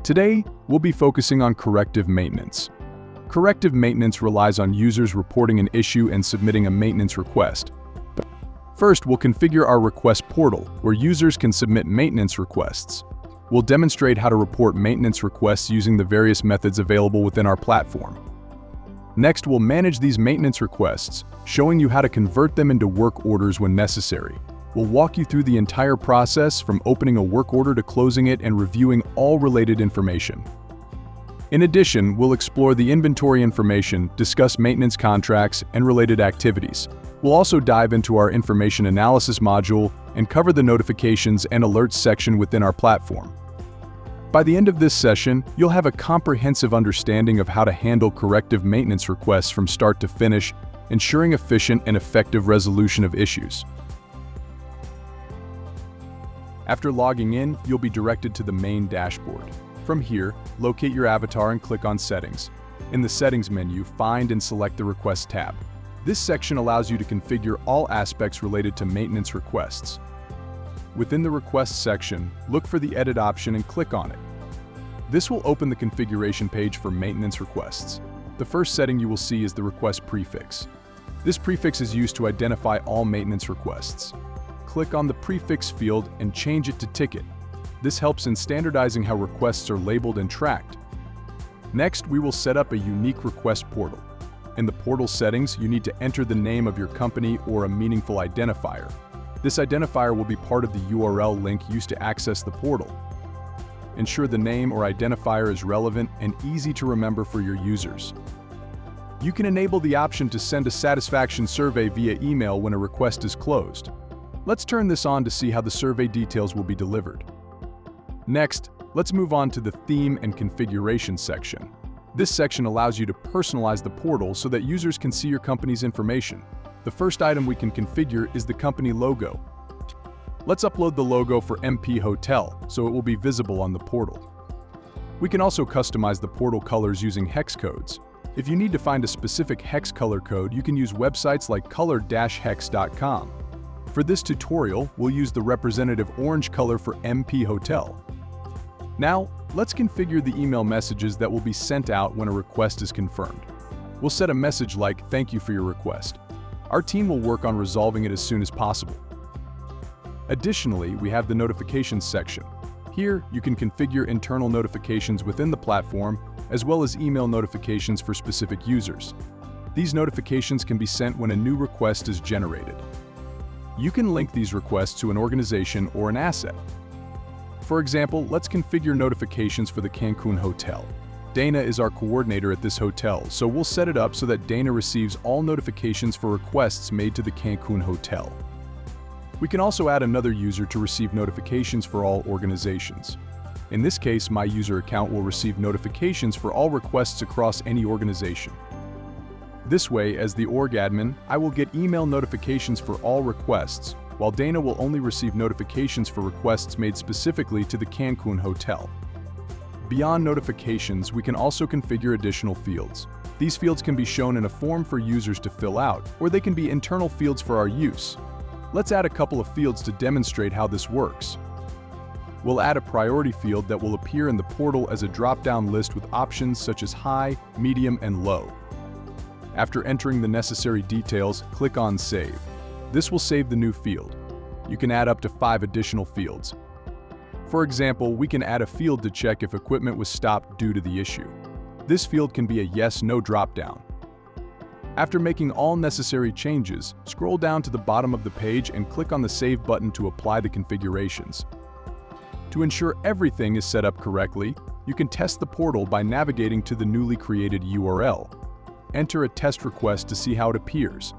Today, we'll be focusing on corrective maintenance. Corrective maintenance relies on users reporting an issue and submitting a maintenance request. First, we'll configure our request portal, where users can submit maintenance requests. We'll demonstrate how to report maintenance requests using the various methods available within our platform. Next, we'll manage these maintenance requests, showing you how to convert them into work orders when necessary. We'll walk you through the entire process from opening a work order to closing it and reviewing all related information. In addition, we'll explore the inventory information, discuss maintenance contracts, and related activities. We'll also dive into our information analysis module and cover the notifications and alerts section within our platform. By the end of this session, you'll have a comprehensive understanding of how to handle corrective maintenance requests from start to finish, ensuring efficient and effective resolution of issues. After logging in, you'll be directed to the main dashboard. From here, locate your avatar and click on Settings. In the Settings menu, find and select the Request tab. This section allows you to configure all aspects related to maintenance requests. Within the Requests section, look for the Edit option and click on it. This will open the configuration page for maintenance requests. The first setting you will see is the request prefix. This prefix is used to identify all maintenance requests. Click on the prefix field and change it to Ticket. This helps in standardizing how requests are labeled and tracked. Next, we will set up a unique request portal. In the portal settings, you need to enter the name of your company or a meaningful identifier. This identifier will be part of the URL link used to access the portal. Ensure the name or identifier is relevant and easy to remember for your users. You can enable the option to send a satisfaction survey via email when a request is closed. Let's turn this on to see how the survey details will be delivered. Next, let's move on to the Theme and Configuration section. This section allows you to personalize the portal so that users can see your company's information. The first item we can configure is the company logo. Let's upload the logo for MP Hotel so it will be visible on the portal. We can also customize the portal colors using hex codes. If you need to find a specific hex color code, you can use websites like color-hex.com. For this tutorial, we'll use the representative orange color for MP Hotel. Now, let's configure the email messages that will be sent out when a request is confirmed. We'll set a message like, "Thank you for your request." Our team will work on resolving it as soon as possible. Additionally, we have the Notifications section. Here, you can configure internal notifications within the platform, as well as email notifications for specific users. These notifications can be sent when a new request is generated. You can link these requests to an organization or an asset. For example, let's configure notifications for the Cancun Hotel. Dana is our coordinator at this hotel, so we'll set it up so that Dana receives all notifications for requests made to the Cancun Hotel. We can also add another user to receive notifications for all organizations. In this case, my user account will receive notifications for all requests across any organization. This way, as the org admin, I will get email notifications for all requests, while Dana will only receive notifications for requests made specifically to the Cancun Hotel. Beyond notifications, we can also configure additional fields. These fields can be shown in a form for users to fill out, or they can be internal fields for our use. Let's add a couple of fields to demonstrate how this works. We'll add a priority field that will appear in the portal as a drop-down list with options such as high, medium, and low. After entering the necessary details, click on Save. This will save the new field. You can add up to 5 additional fields. For example, we can add a field to check if equipment was stopped due to the issue. This field can be a yes/no drop-down. After making all necessary changes, scroll down to the bottom of the page and click on the Save button to apply the configurations. To ensure everything is set up correctly, you can test the portal by navigating to the newly created URL. Enter a test request to see how it appears.